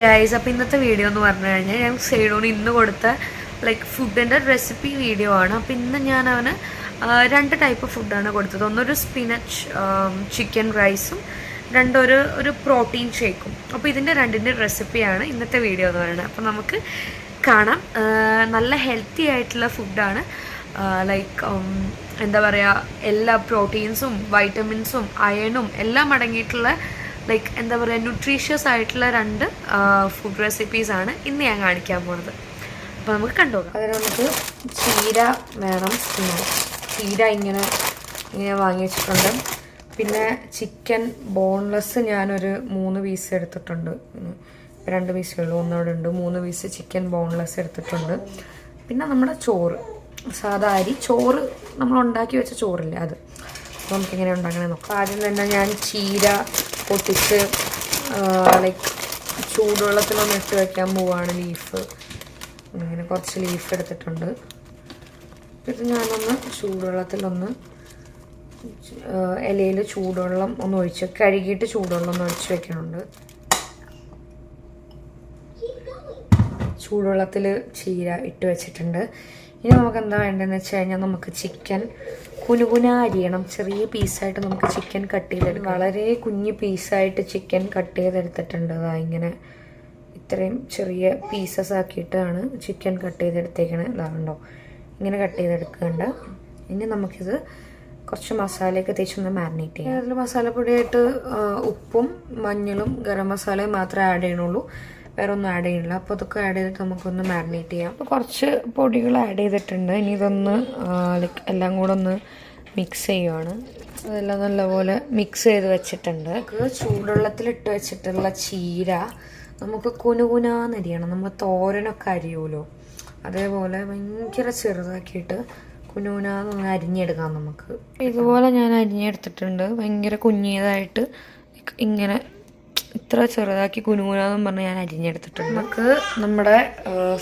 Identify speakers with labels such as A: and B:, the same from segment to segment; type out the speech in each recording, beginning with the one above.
A: Guys, അപ്പോൾ ഇന്നത്തെ video എന്ന് പറഞ്ഞു കഴിഞ്ഞാൽ ഞാൻ സൈഡോന് ഇന്ന് കൊടുത്ത ലൈക്ക് ഫുഡിൻ്റെ റെസിപ്പി വീഡിയോ ആണ്. അപ്പോൾ ഇന്ന് ഞാൻ അവന് 2 ടൈപ്പ് ഫുഡാണ് കൊടുത്തത്. ഒന്നൊരു സ്പിനച്ച് ചിക്കൻ റൈസും ഒരു പ്രോട്ടീൻ ഷേക്കും. അപ്പോൾ ഇതിൻ്റെ രണ്ടിൻ്റെ റെസിപ്പിയാണ് ഇന്നത്തെ വീഡിയോ എന്ന് പറയുന്നത്. അപ്പോൾ നമുക്ക് കാണാം. നല്ല ഹെൽത്തി ആയിട്ടുള്ള ഫുഡാണ്. ലൈക്ക് എന്താ പറയുക, എല്ലാ പ്രോട്ടീൻസും വൈറ്റമിൻസും അയണും എല്ലാം അടങ്ങിയിട്ടുള്ള ലൈക്ക് എന്താ പറയുക ന്യൂട്രീഷ്യസ് ആയിട്ടുള്ള 2 ഫുഡ് റെസിപ്പീസാണ് ഇന്ന് ഞാൻ കാണിക്കാൻ പോകുന്നത്. അപ്പോൾ നമുക്ക് കണ്ടുപോകാം. അതിന് നമുക്ക് ചീര വേണം. ചീര ഇങ്ങനെ വാങ്ങി വെച്ചിട്ടുണ്ട്. പിന്നെ ചിക്കൻ ബോൺലെസ് ഞാനൊരു 3 പീസ് എടുത്തിട്ടുണ്ട്. 2 പീസേ ഉള്ളൂ, ഒന്നോടെ ഉണ്ട്. 3 പീസ് ചിക്കൻ ബോൺലെസ് എടുത്തിട്ടുണ്ട്. പിന്നെ നമ്മുടെ ചോറ്, സാധാ അരി ചോറ്, നമ്മൾ ഉണ്ടാക്കി വെച്ച ചോറില്ലേ അത്. അപ്പോൾ നമുക്കിങ്ങനെ ഉണ്ടാക്കണേ നോക്കാം. ആദ്യം തന്നെ ഞാൻ ചീര പൊട്ടിച്ച് ലൈക്ക് ചൂടുവെള്ളത്തിലൊന്ന് ഇട്ട് വയ്ക്കാൻ പോവാണ്. ലീഫ് ഇങ്ങനെ കുറച്ച് ലീഫ് എടുത്തിട്ടുണ്ട്. ഇത് ഞാനൊന്ന് ചൂടുവെള്ളത്തിലൊന്ന് ഇലയിൽ ചൂടുവെള്ളം ഒന്ന് ഒഴിച്ച് കഴുകിയിട്ട് ചൂടുവെള്ളം ഒന്ന് ഒഴിച്ച് വെക്കുന്നുണ്ട്. ചൂടുവെള്ളത്തിൽ ചീര ഇട്ട് വെച്ചിട്ടുണ്ട്. ഇനി നമുക്ക് എന്താ വേണ്ടതെന്ന് വെച്ച് കഴിഞ്ഞാൽ നമുക്ക് ചിക്കൻ കുനുകുന അരിയണം. ചെറിയ പീസായിട്ട് നമുക്ക് ചിക്കൻ കട്ട് ചെയ്തെടുക്കാം. വളരെ കുഞ്ഞു പീസായിട്ട് ചിക്കൻ കട്ട് ചെയ്തെടുത്തിട്ടുണ്ട്. ഇങ്ങനെ ഇത്രയും ചെറിയ പീസസ് ആക്കിയിട്ടാണ് ചിക്കൻ കട്ട് ചെയ്തെടുത്തേക്കണേ. ഇതാകണ്ടോ, ഇങ്ങനെ കട്ട് ചെയ്തെടുക്കുന്നുണ്ട്. ഇനി നമുക്കിത് കുറച്ച് മസാലയൊക്കെ തേച്ചൊന്ന് മാരിനേറ്റ് ചെയ്യാം. അതിൽ മസാലപ്പൊടിയായിട്ട് ഉപ്പും മഞ്ഞളും ഗരം മസാലയും മാത്രമേ ആഡ് ചെയ്യണുള്ളൂ, വേറെ ഒന്നും ആഡ് ചെയ്യണില്ല. അപ്പോൾ അതൊക്കെ ആഡ് ചെയ്തിട്ട് നമുക്കൊന്ന് മാരിനേറ്റ് ചെയ്യാം. അപ്പോൾ കുറച്ച് പൊടികൾ ആഡ് ചെയ്തിട്ടുണ്ട്. ഇനി ഇതൊന്ന് ലൈക്ക് എല്ലാം കൂടെ ഒന്ന് മിക്സ് ചെയ്യുവാണ്. അതെല്ലാം നല്ലപോലെ മിക്സ് ചെയ്ത് വെച്ചിട്ടുണ്ട്. ചൂടുവെള്ളത്തിലിട്ട് വെച്ചിട്ടുള്ള ചീര നമുക്ക് കുനുകുനാന്നരിയണം. നമ്മൾ തോരനൊക്കെ അരിയുമല്ലോ, അതേപോലെ ഭയങ്കര ചെറുതാക്കിയിട്ട് കുനുകുനാന്ന് അരിഞ്ഞെടുക്കാം നമുക്ക്. ഇതുപോലെ ഞാൻ അരിഞ്ഞെടുത്തിട്ടുണ്ട്. ഭയങ്കര കുഞ്ഞിയതായിട്ട് ഇങ്ങനെ ഇത്ര ചെറുതാക്കി കുനുകുനാന്നും പറഞ്ഞ് ഞാൻ അരിഞ്ഞെടുത്തിട്ടുണ്ട്. നമുക്ക് നമ്മുടെ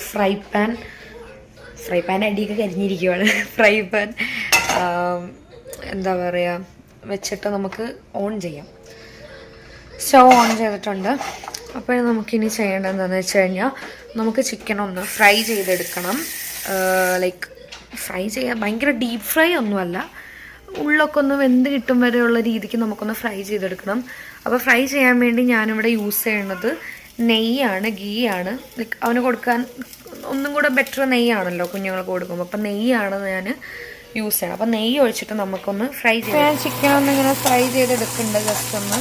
A: ഫ്രൈ പാൻ അടിയൊക്കെ കരിഞ്ഞിരിക്കുവാണ്. ഫ്രൈ പാൻ എന്താ പറയുക വെച്ചിട്ട് നമുക്ക് ഓൺ ചെയ്യാം. സ്റ്റൗ ഓൺ ചെയ്തിട്ടുണ്ട്. അപ്പോൾ നമുക്കിനി ചെയ്യേണ്ടത് എന്താണെന്ന് വെച്ച് കഴിഞ്ഞാൽ നമുക്ക് ചിക്കൻ ഒന്ന് ഫ്രൈ ചെയ്തെടുക്കണം. ലൈക്ക് ഫ്രൈ ചെയ്യാൻ ഭയങ്കര ഡീപ്പ് ഫ്രൈ ഒന്നുമല്ല, ഉള്ളൊക്കെ ഒന്ന് വെന്ത് കിട്ടും വരെയുള്ള രീതിക്ക് നമുക്കൊന്ന് ഫ്രൈ ചെയ്തെടുക്കണം. അപ്പോൾ ഫ്രൈ ചെയ്യാൻ വേണ്ടി ഞാനിവിടെ യൂസ് ചെയ്യുന്നത് നെയ്യാണ്, ഗീ ആണ്. ലൈക്ക് അവന് കൊടുക്കാൻ ഒന്നും കൂടെ ബെറ്റർ നെയ്യാണല്ലോ കുഞ്ഞുങ്ങൾക്ക് കൊടുക്കുമ്പോൾ. അപ്പോൾ നെയ്യാണ് ഞാൻ യൂസ് ചെയ്യണം. അപ്പോൾ നെയ്യ് ഒഴിച്ചിട്ട് നമുക്കൊന്ന് ഫ്രൈ ചെയ്യാം. ഞാൻ ചിക്കൻ ഒന്നിങ്ങനെ ഫ്രൈ ചെയ്തെടുക്കുന്നുണ്ട് ജസ്റ്റ് ഒന്ന്.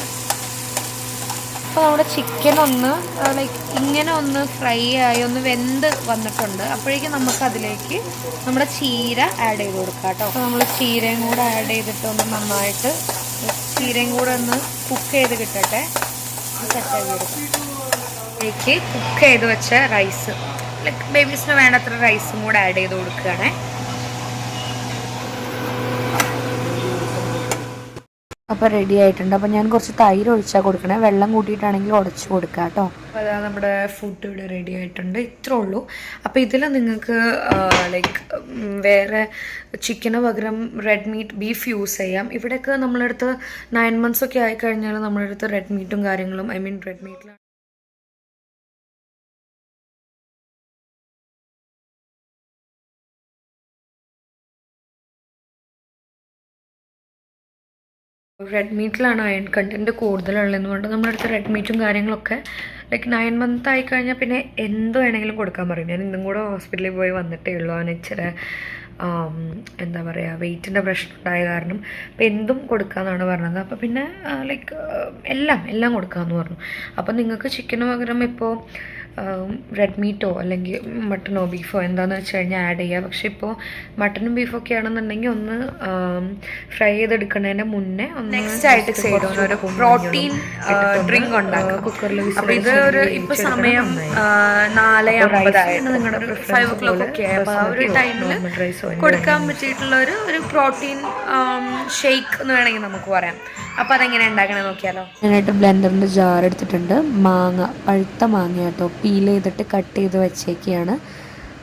A: അപ്പോൾ നമ്മുടെ ചിക്കൻ ഒന്ന് ലൈക്ക് ഇങ്ങനെ ഒന്ന് ഫ്രൈ ആയി ഒന്ന് വെന്ത് വന്നിട്ടുണ്ട്. അപ്പോഴേക്കും നമുക്ക് അതിലേക്ക് നമ്മുടെ ചീര ആഡ് ചെയ്ത് കൊടുക്കാം കേട്ടോ. അപ്പോൾ നമ്മൾ ചീരയും കൂടെ ആഡ് ചെയ്തിട്ട് ഒന്ന് നന്നായിട്ട് ചീരയും കൂടെ ഒന്ന് കുക്ക് ചെയ്ത് കിട്ടട്ടെ. സെറ്റാക്കി കൊടുക്കും. അതിലേക്ക് കുക്ക് ചെയ്ത് വെച്ച റൈസ്, ലൈക്ക് ബേബീസിന് വേണ്ടത്ര റൈസും കൂടെ ആഡ് ചെയ്ത് കൊടുക്കുകയാണേ. അപ്പോൾ റെഡി ആയിട്ടുണ്ട്. അപ്പോൾ ഞാൻ കുറച്ച് തൈര് ഒഴിച്ചാൽ കൊടുക്കണേ. വെള്ളം കൂട്ടിയിട്ടാണെങ്കിൽ ഉടച്ച് കൊടുക്കുക കേട്ടോ. അപ്പോൾ അതാ നമ്മുടെ ഫുഡ് ഇവിടെ റെഡി ആയിട്ടുണ്ട്. ഇത്രേ ഉള്ളൂ. അപ്പോൾ ഇതിൽ നിങ്ങൾക്ക് ലൈക്ക് വേറെ ചിക്കന് പകരം റെഡ് മീറ്റ്, ബീഫ് യൂസ് ചെയ്യാം. ഇവിടെയൊക്കെ നമ്മളടുത്ത് 9 months ഒക്കെ ആയിക്കഴിഞ്ഞാൽ നമ്മളടുത്ത് റെഡ് മീറ്റും കാര്യങ്ങളും റെഡ് മീറ്റിലാണ് അയൺ കണ്ടൻറ്റ് കൂടുതലുള്ളതെന്ന് കൊണ്ട് നമ്മുടെ അടുത്ത് റെഡ് മീറ്റും കാര്യങ്ങളൊക്കെ ലൈക്ക് 9 months ആയിക്കഴിഞ്ഞാൽ പിന്നെ എന്ത് വേണമെങ്കിലും കൊടുക്കാൻ പറയും. ഞാൻ ഇന്നും കൂടെ ഹോസ്പിറ്റലിൽ പോയി വന്നിട്ടേ ഉള്ളൂ. അവന് ഇച്ചിരി എന്താ പറയുക വെയിറ്റിൻ്റെ പ്രശ്നം ഉണ്ടായ കാരണം അപ്പോൾ എന്തും കൊടുക്കാമെന്നാണ് പറഞ്ഞത്. അപ്പോൾ പിന്നെ ലൈക്ക് എല്ലാം കൊടുക്കാമെന്ന് പറഞ്ഞു. അപ്പോൾ നിങ്ങൾക്ക് ചിക്കന് പകരം ഇപ്പോൾ റെഡ് മീറ്റോ അല്ലെങ്കിൽ മട്ടനോ ബീഫോ എന്താണെന്ന് വെച്ച് കഴിഞ്ഞാൽ ആഡ് ചെയ്യുക. പക്ഷെ ഇപ്പോൾ മട്ടനും ബീഫൊക്കെ ആണെന്നുണ്ടെങ്കിൽ ഒന്ന് ഫ്രൈ ചെയ്തെടുക്കുന്നതിൻ്റെ മുന്നേ ഒന്ന് നെക്സ്റ്റ് ആയിട്ട് ചെയ്തോളൂ ഒരു പ്രോട്ടീൻ ഡ്രിങ്ക് ഉണ്ടാക്കുക കുക്കറിൽ. അപ്പോൾ ഇത് ഇപ്പോൾ സമയം 4:50 നിങ്ങളുടെ 5 o'clock ഒക്കെ ആയി. അപ്പോൾ ആ ഒരു ടൈമിൽ കൊടുക്കാൻ പറ്റിയിട്ടുള്ള ഒരു പ്രോട്ടീൻ ഷേക്ക് എന്ന് വേണമെങ്കിൽ നമുക്ക് പറയാം. അപ്പോൾ അതെങ്ങനെ ഉണ്ടാക്കണേ നോക്കിയാലോ. ഞാനായിട്ട് ബ്ലെൻഡറിൻ്റെ ജാർ എടുത്തിട്ടുണ്ട്. മാങ്ങ, പഴുത്ത മാങ്ങ കേട്ടോ, പീൽ ചെയ്തിട്ട് കട്ട് ചെയ്ത് വെച്ചേക്കാണ്.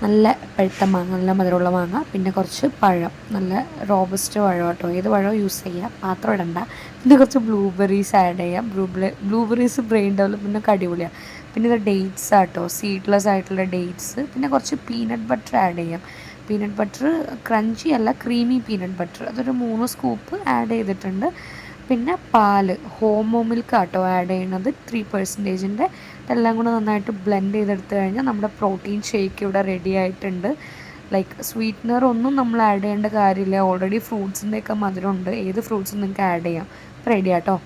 A: നല്ല പഴുത്ത മാങ്ങ, നല്ല മധുരമുള്ള മാങ്ങ. പിന്നെ കുറച്ച് പഴം, നല്ല റോബസ്റ്റ് പഴം കേട്ടോ. ഏത് പഴം യൂസ് ചെയ്യുക, പാത്രം ഇടണ്ട. പിന്നെ കുറച്ച് ബ്ലൂബെറീസ് ആഡ് ചെയ്യാം. ബ്ലൂബെറീസ് ബ്രെയിൻ ഡെവലപ്മെൻറ്റൊക്കെ അടിപൊളിയാണ്. പിന്നെ ഇത് ഡേറ്റ്സ് ആട്ടോ, സീഡ്ലെസ് ആയിട്ടുള്ള ഡേറ്റ്സ്. പിന്നെ കുറച്ച് പീനട്ട് ബട്ടർ ആഡ് ചെയ്യാം. പീനട്ട് ബട്ടർ ക്രഞ്ചി അല്ല, ക്രീമി പീനട്ട് ബട്ടർ, അതൊരു 3 സ്കൂപ്പ് ആഡ് ചെയ്തിട്ടുണ്ട്. പിന്നെ പാല്, ഹോമോ മിൽക്ക് ആട്ടോ ആഡ് ചെയ്യണത് 3%. ഇതെല്ലാം കൂടെ നന്നായിട്ട് ബ്ലെൻഡ് ചെയ്തെടുത്ത് കഴിഞ്ഞാൽ നമ്മുടെ പ്രോട്ടീൻ ഷേക്ക് ഇവിടെ റെഡി ആയിട്ടുണ്ട്. ലൈക്ക് സ്വീറ്റ്നർ ഒന്നും നമ്മൾ ആഡ് ചെയ്യേണ്ട കാര്യമില്ല, ഓൾറെഡി ഫ്രൂട്ട്സിൻ്റെയൊക്കെ മധുരമുണ്ട്. ഏത് ഫ്രൂട്ട്സും നിങ്ങൾക്ക് ആഡ് ചെയ്യാം. റെഡി ആട്ടോ.